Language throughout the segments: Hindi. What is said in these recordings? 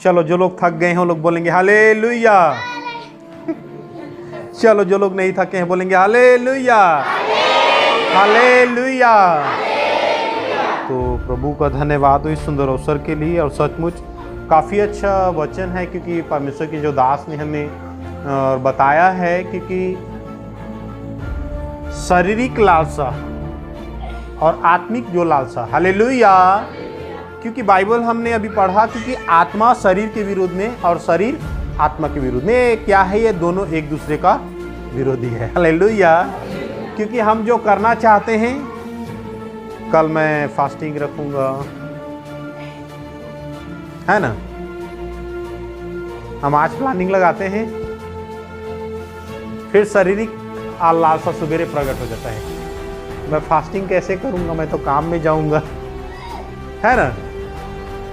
चलो जो लोग थक गए हैं वो लोग बोलेंगे हालेलुया। चलो जो लोग नहीं थके हैं बोलेंगे हालेलुया, हालेलुया। तो प्रभु का धन्यवाद हो इस सुंदर अवसर के लिए। और सचमुच काफ़ी अच्छा वचन है, क्योंकि परमेश्वर के जो दास ने हमें बताया है, क्योंकि शारीरिक लालसा और आत्मिक जो लालसा, हालेलुया। क्योंकि बाइबल हमने अभी पढ़ा, क्योंकि आत्मा शरीर के विरोध में और शरीर आत्मा के विरोध में क्या है, ये दोनों एक दूसरे का विरोधी है, हालेलुया। क्योंकि हम जो करना चाहते हैं, कल मैं फास्टिंग रखूंगा, है ना, हम आज प्लानिंग लगाते हैं, फिर शारीरिक लालसा सवेरे प्रकट हो जाता है, मैं फास्टिंग कैसे करूंगा, मैं तो काम में जाऊंगा, है ना,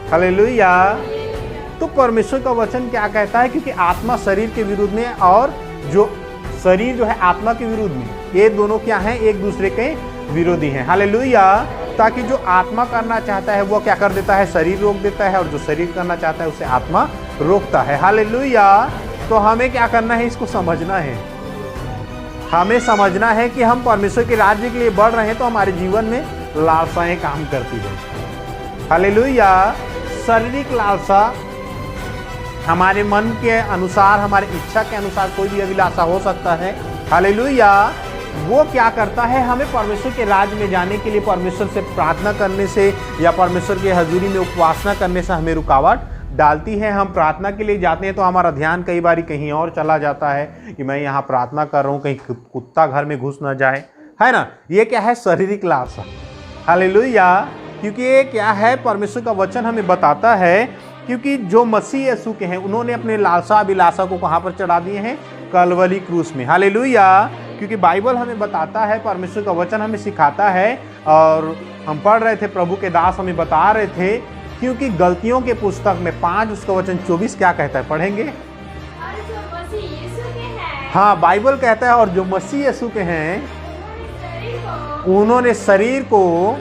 हालेलुया। तो परमेश्वर का वचन क्या कहता है, क्योंकि आत्मा शरीर के विरुद्ध में और जो शरीर जो है आत्मा के विरुद्ध में, ये दोनों क्या हैं, एक दूसरे के विरोधी हैं, हालेलुया। ताकि जो आत्मा करना चाहता है वो क्या कर देता है, शरीर रोक देता है, और जो शरीर करना चाहता है उसे आत्मा रोकता है, हालेलुया। तो हमें क्या करना है, इसको समझना है, हमें समझना है कि हम परमेश्वर के राज्य के लिए बढ़ रहे हैं, तो हमारे जीवन में लालसाएं काम करती है, हालेलुया। शारीरिक लालसा हमारे मन के अनुसार, हमारे इच्छा के अनुसार कोई भी अभिलाषा हो सकता है, हालेलुया। वो क्या करता है, हमें परमेश्वर के राज्य में जाने के लिए परमेश्वर से प्रार्थना करने से या परमेश्वर के हजूरी में उपासना करने से हमें रुकावट डालती है। हम प्रार्थना के लिए जाते हैं तो हमारा ध्यान कई बार कहीं और चला जाता है, कि मैं यहाँ प्रार्थना कर रहा हूँ, कहीं कुत्ता घर में घुस ना जाए, है ना। ये क्या है, शारीरिक लालसा, हालेलुया। क्योंकि ये क्या है, परमेश्वर का वचन हमें बताता है, क्योंकि जो मसीह यीशु के हैं उन्होंने अपने लालसा अभिलाषा को कहाँ पर चढ़ा दिए हैं, कलवरी क्रूस में, हालेलुया। क्योंकि बाइबल हमें बताता है, परमेश्वर का वचन हमें सिखाता है, और हम पढ़ रहे थे, प्रभु के दास हमें बता रहे थे, क्योंकि गलतियों के पुस्तक में 5 उसका वचन 24 क्या कहता है, पढ़ेंगे। हाँ, बाइबल कहता है, और जो मसीह यीशु के हैं उन्होंने शरीर को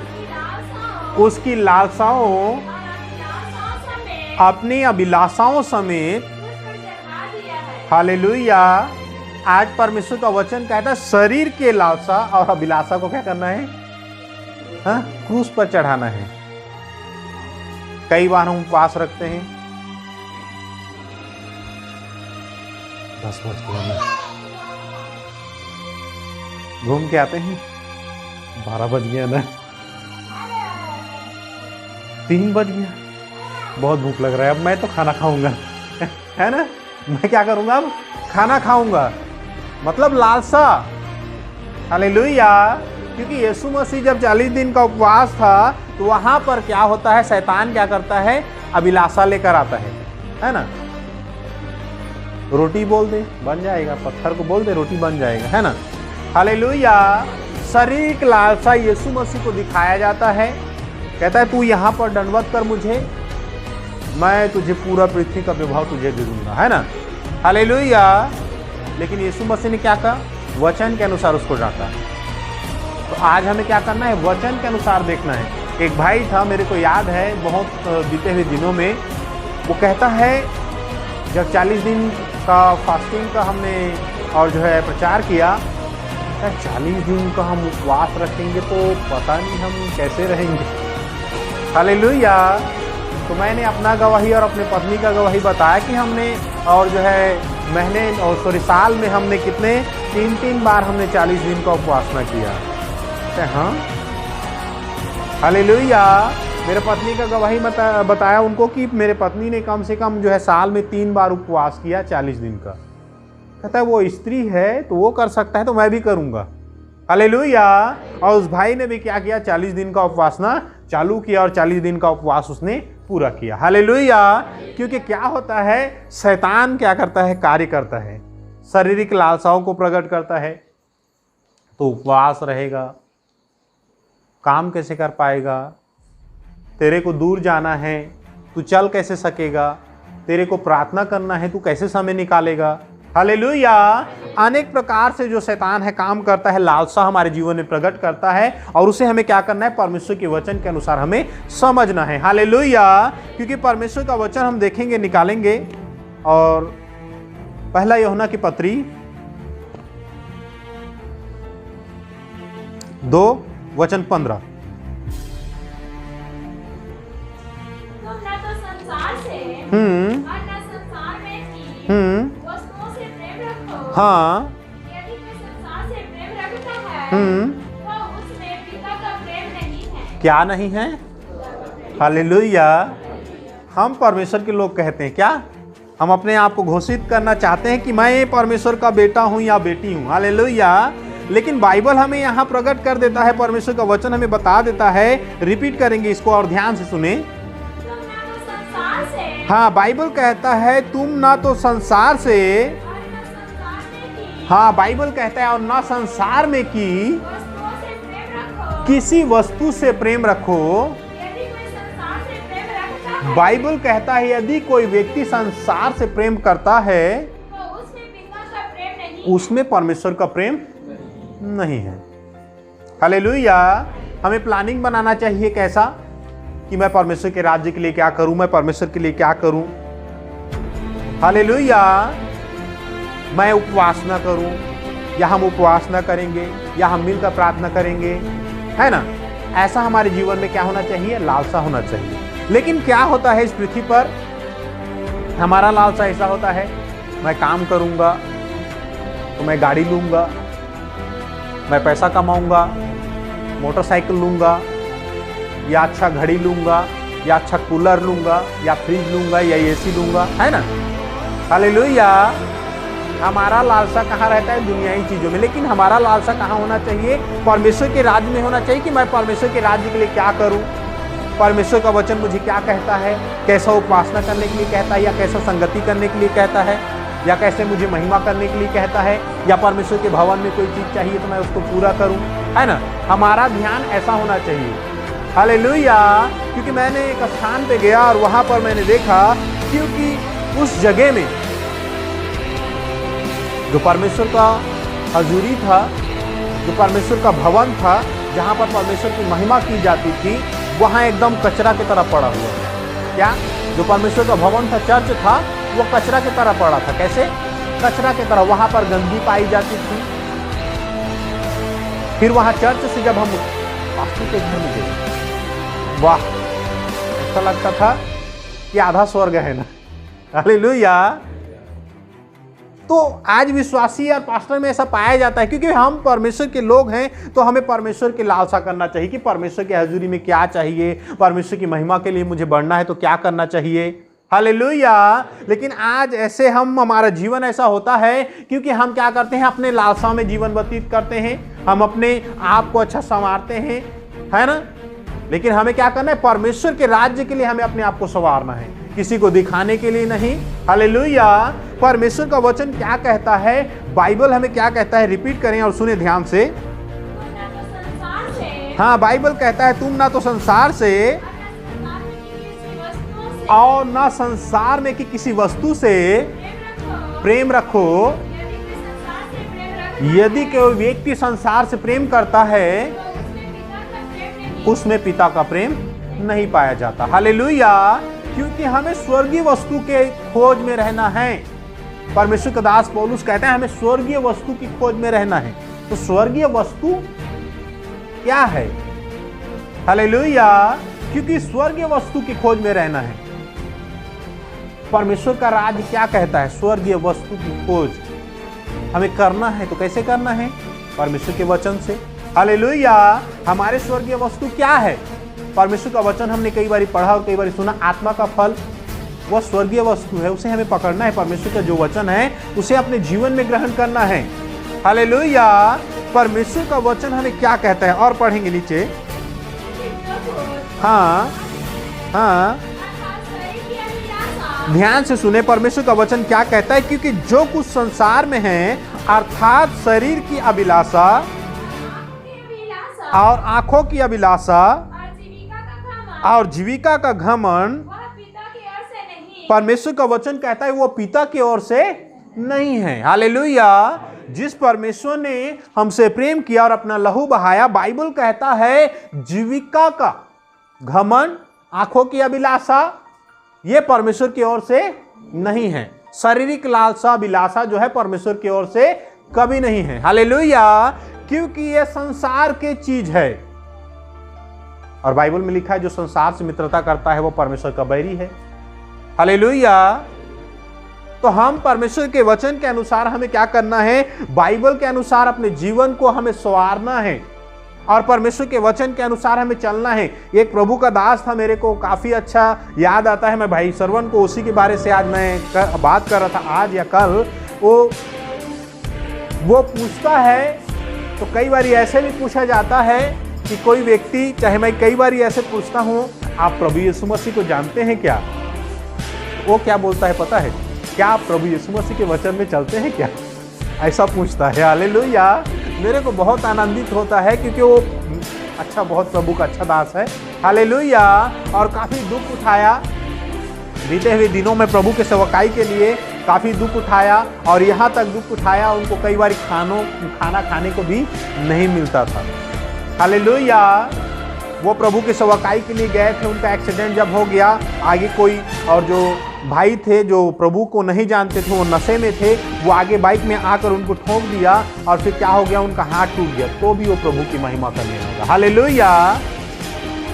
उसकी लालसाओं, अपनी अभिलाषाओं समेत, हालेलुया। आज परमेश्वर का वचन कहता है शरीर के लालसा और अभिलाषा को क्या करना है, हाँ, क्रूस पर चढ़ाना है। कई बार हम उपवास रखते हैं, 10 बज गए, घूम के आते हैं, 12 बज गया ना, 3 बज गया, बहुत भूख लग रहा है, अब मैं तो खाना खाऊंगा, है ना, मैं क्या करूंगा, अब खाना खाऊंगा, मतलब लालसा, हालेलुया। क्योंकि यीशु मसीह जब 40 दिन का उपवास था, तो वहां पर क्या होता है, शैतान क्या करता है, अभिलाषा लेकर आता है ना। रोटी बोल दे बन जाएगा, पत्थर को बोल दे रोटी बन जाएगा, है ना, हालेलुया। शारीरिक लालसा यीशु मसीह को दिखाया जाता है, कहता है तू यहाँ पर दंडवत कर मुझे, मैं तुझे पूरा पृथ्वी का विभाग तुझे दे दूंगा, है ना, हालेलुया। लेकिन यीशु मसीह ने क्या कहा, वचन के अनुसार उसको डांटा। तो आज हमें क्या करना है, वचन के अनुसार देखना है। एक भाई था, मेरे को याद है बहुत बीते हुए दिनों में, वो कहता है जब 40 दिन का फास्टिंग का हमने और जो है प्रचार किया, 40 दिन का हम उपवास रखेंगे तो पता नहीं हम कैसे रहेंगे, हालेलुया। तो मैंने अपना गवाही और अपने पत्नी का गवाही बताया कि हमने और जो है महीने और साल में हमने कितने 3 बार हमने 40 दिन का उपवासना किया, हाँ, हालेलुया। मेरे पत्नी का गवाही बताया उनको कि मेरे पत्नी ने कम से कम जो है साल में 3 बार उपवास किया 40 दिन का। कहता है वो स्त्री है तो वो कर सकता है तो मैं भी करूंगा, हालेलुया। और उस भाई ने भी क्या किया, 40 दिन का उपवासना चालू किया और 40 दिन का उपवास उसने पूरा किया, हालेलुया। क्योंकि क्या होता है, शैतान क्या करता है, कार्य करता है, शारीरिक लालसाओं को प्रकट करता है। तो उपवास रहेगा, काम कैसे कर पाएगा, तेरे को दूर जाना है तू चल कैसे सकेगा, तेरे को प्रार्थना करना है तू कैसे समय निकालेगा, हालेलुया। अनेक प्रकार से जो शैतान है काम करता है, लालसा हमारे जीवन में प्रकट करता है, और उसे हमें क्या करना है? परमेश्वर के वचन के अनुसार हमें समझना है। हालेलुया। क्योंकि परमेश्वर का वचन हम देखेंगे, निकालेंगे, और पहला यूहन्ना की पत्री 2:15। तुम न तो संसार से हम्म और न संसार में की वस्तुओं से प्रेम रखो। हाँ। यदि कोई संसार से प्रेम रखता है तो उसमें पिता का प्रेम नहीं है। क्या नहीं है? हालेलुया। हम परमेश्वर के लोग कहते हैं क्या? हम अपने आप को घोषित करना चाहते हैं कि मैं परमेश्वर का बेटा हूं या बेटी हूं। हालेलुया। लेकिन बाइबल हमें यहाँ प्रकट कर देता है, परमेश्वर का वचन हमें बता देता है। रिपीट करेंगे इसको और ध्यान से सुने। तुम न तो संसार से हाँ, बाइबल कहता है तुम ना तो संसार से, और न संसार में की हाँ बाइबल कहता है, और ना संसार में की वस्तुओं से प्रेम रखो। किसी वस्तु से प्रेम रखो। यदि कोई संसार से प्रेम रखता है बाइबल कहता है यदि कोई व्यक्ति संसार से प्रेम करता है तो उसमें पिता का प्रेम नहीं है। उसमें परमेश्वर का प्रेम नहीं है। हालेलुया। हमें प्लानिंग बनाना चाहिए कैसा? कि मैं परमेश्वर के राज्य के लिए क्या करूं, मैं परमेश्वर के लिए क्या करूं। हालेलुया। मैं उपवास ना करूं, या हम उपवास ना करेंगे, या हम मिलकर प्रार्थना करेंगे, है ना? ऐसा हमारे जीवन में क्या होना चाहिए? लालसा होना चाहिए। लेकिन क्या होता है इस पृथ्वी पर? हमारा लालसा ऐसा होता है, मैं काम करूंगा तो मैं गाड़ी लूंगा, मैं पैसा कमाऊंगा, मोटरसाइकिल लूंगा, या अच्छा घड़ी लूंगा, या अच्छा कूलर लूंगा, या फ्रिज लूंगा, या एसी लूंगा, है ना? हालेलुया। हमारा लालसा कहाँ रहता है? दुनियाई चीजों में। लेकिन हमारा लालसा कहाँ होना चाहिए? परमेश्वर के राज्य में होना चाहिए। कि मैं परमेश्वर के राज्य के लिए क्या करूं, परमेश्वर का वचन मुझे क्या कहता है, कैसा उपासना करने के लिए कहता है, या कैसा संगति करने के लिए कहता है, या कैसे मुझे महिमा करने के लिए कहता है, या परमेश्वर के भवन में कोई चीज चाहिए तो मैं उसको पूरा करूं, है ना? हमारा ध्यान ऐसा होना चाहिए। हालेलुया। क्योंकि मैंने एक स्थान पे गया और वहां पर मैंने देखा, क्योंकि उस जगह में जो परमेश्वर का हजूरी था, जो परमेश्वर का भवन था, जहां पर परमेश्वर की महिमा की जाती थी, वहां एकदम कचरा की तरह पड़ा हुआ है। क्या? जो परमेश्वर का भवन था, चर्च था, वो कचरा की तरह पड़ा था। कैसे? कचरा की तरह। वहां पर गंदगी पाई जाती थी। फिर वहां चर्च से जब हम पास्टर के घर में गए, वाह, ऐसा लगता था कि आधा स्वर्ग है ना। हालेलुया। तो आज विश्वासी और पास्टर में ऐसा पाया जाता है, क्योंकि हम परमेश्वर के लोग हैं, तो हमें परमेश्वर की लालसा करना चाहिए कि परमेश्वर की हजूरी में क्या चाहिए, परमेश्वर की महिमा के लिए मुझे बढ़ना है तो क्या करना चाहिए। हालेलुया। लेकिन आज ऐसे हमारा जीवन ऐसा होता है, क्योंकि हम क्या करते हैं? अपने लालसा में जीवन व्यतीत करते हैं, हम अपने आप को अच्छा संवारते हैं, है ना? लेकिन हमें क्या करना है? परमेश्वर के राज्य के लिए हमें अपने आप को संवारना है, किसी को दिखाने के लिए नहीं। हालेलुया। परमेश्वर का वचन क्या कहता है? बाइबल हमें क्या कहता है? रिपीट करें और सुने ध्यान से। तुम न तो संसार से हाँ, बाइबल कहता है तुम ना तो संसार से और ना संसार में की किसी वस्तु से प्रेम रखो। यदि कोई व्यक्ति संसार से प्रेम करता है, उसमें पिता का प्रेम नहीं पाया जाता। हालेलुया। क्योंकि हमें स्वर्गीय वस्तु के खोज में रहना है। परमेश्वर का दास पौलुस कहते हैं हमें स्वर्गीय वस्तु की खोज में रहना है। तो स्वर्गीय वस्तु क्या है? हालेलुया। क्योंकि स्वर्गीय वस्तु की खोज में रहना है। परमेश्वर का राज्य क्या कहता है? स्वर्गीय वस्तु की खोज हमें करना है। तो कैसे करना है? परमेश्वर के वचन से। हालेलुया। हमारे स्वर्गीय वस्तु क्या है? परमेश्वर का वचन हमने कई बार पढ़ा और कई बार सुना। आत्मा का फल वह स्वर्गीय वस्तु है, उसे हमें पकड़ना है। परमेश्वर का जो वचन है उसे अपने जीवन में ग्रहण करना है। हालेलुया। परमेश्वर का वचन हमें क्या कहता है? और पढ़ेंगे नीचे। हाँ हाँ, ध्यान से सुने। परमेश्वर का वचन क्या कहता है? क्योंकि जो कुछ संसार में है, अर्थात शरीर की अभिलाषा और आंखों की अभिलाषा और जीविका का घमंड, परमेश्वर का वचन कहता है वो पिता की ओर से नहीं है। हालेलुया। जिस परमेश्वर ने हमसे प्रेम किया और अपना लहू बहाया, बाइबल कहता है जीविका का घमंड, आंखों की अभिलाषा, यह परमेश्वर की ओर से नहीं है। शारीरिक लालसा अभिलाषा जो है परमेश्वर की ओर से कभी नहीं है। हालेलुया। क्योंकि यह संसार की चीज है और बाइबल में लिखा है जो संसार से मित्रता करता है वो परमेश्वर का बैरी है। हालेलुया। तो हम परमेश्वर के वचन के अनुसार हमें क्या करना है? बाइबल के अनुसार अपने जीवन को हमें संवारना है और परमेश्वर के वचन के अनुसार हमें चलना है। एक प्रभु का दास था, मेरे को काफी अच्छा याद आता है, मैं भाई सरवन को उसी के बारे से आज मैं बात कर रहा था, आज या कल। वो पूछता है, तो कई बार ऐसे भी पूछा जाता है कि कोई व्यक्ति, चाहे मैं कई बार ऐसे पूछता हूं, आप प्रभु यीशु मसीह को जानते हैं क्या? वो क्या बोलता है पता है? क्या आप प्रभु यीशु मसीह के वचन में चलते हैं क्या? ऐसा पूछता है। हालेलुया। मेरे को बहुत आनंदित होता है क्योंकि वो अच्छा, बहुत प्रभु का अच्छा दास है। हालेलुया। और काफ़ी दुख उठाया, बीते हुए दिनों में प्रभु के सेवकाई के लिए काफ़ी दुख उठाया और यहाँ तक दुख उठाया उनको कई बार खाना खाने को भी नहीं मिलता था। हालेलुया। वो प्रभु के सेवकाई के लिए गए थे, उनका एक्सीडेंट जब हो गया, आगे कोई और जो भाई थे जो प्रभु को नहीं जानते थे, वो नशे में थे, वो आगे बाइक में आकर उनको ठोक दिया और फिर क्या हो गया, उनका हाथ टूट गया, तो भी वो प्रभु की महिमा करने लगा। हालेलुया।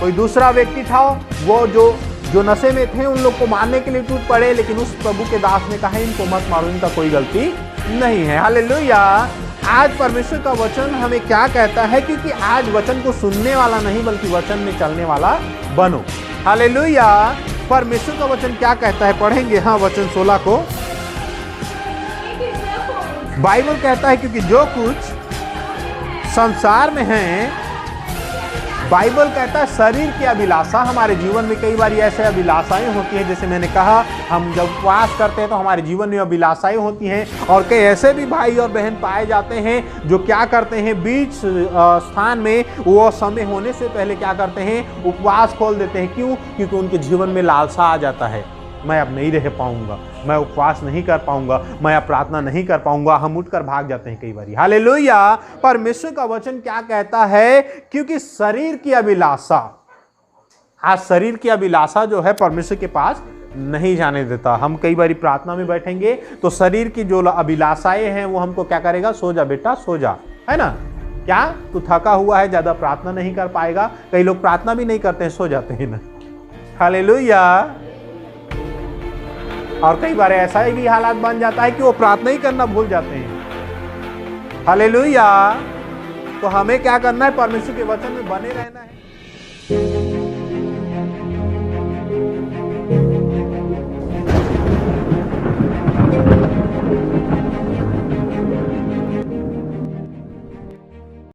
कोई दूसरा व्यक्ति था, वो जो नशे में थे, उन लोग को मारने के लिए टूट पड़े, लेकिन उस प्रभु के दास ने कहा इनको मत मारो, इनका कोई गलती नहीं है। हालेलुया। आज परमेश्वर का वचन हमें क्या कहता है? क्योंकि आज वचन को सुनने वाला नहीं बल्कि वचन में चलने वाला बनो। हालेलुया। परमेश्वर का वचन क्या कहता है? पढ़ेंगे हाँ वचन 16 को। बाइबल कहता है क्योंकि जो कुछ संसार में है, बाइबल कहता है शरीर की अभिलाषा, हमारे जीवन में कई बार ऐसे अभिलाषाएं होती हैं, जैसे मैंने कहा हम जब उपवास करते हैं तो हमारे जीवन में अभिलाषाएं होती हैं। और कई ऐसे भी भाई और बहन पाए जाते हैं जो क्या करते हैं, बीच स्थान में वो समय होने से पहले क्या करते हैं, उपवास खोल देते हैं। क्यों? क्योंकि उनके जीवन में लालसा आ जाता है, मैं अब नहीं रह पाऊंगा, मैं उपवास नहीं कर पाऊंगा, मैं अब प्रार्थना नहीं कर पाऊंगा, हम उठकर भाग जाते हैं कई बार। हालेलुया। परमेश्वर का वचन क्या कहता है? क्योंकि शरीर की अभिलाषा, आज शरीर की अभिलाषा जो है परमेश्वर के पास नहीं जाने देता। हम कई बार प्रार्थना में बैठेंगे तो शरीर की जो अभिलाषाएं हैं वो हमको क्या करेगा, सो जा बेटा सो जा, है ना, क्या तू थका हुआ है, ज्यादा प्रार्थना नहीं कर पाएगा। कई लोग प्रार्थना भी नहीं करते हैं, सो जाते हैं ना। हालेलुया। और कई बार ऐसा भी हालात बन जाता है कि वो प्रार्थना ही करना भूल जाते हैं। हालेलुया। तो हमें क्या करना है? परमेश्वर के वचन में बने रहना है।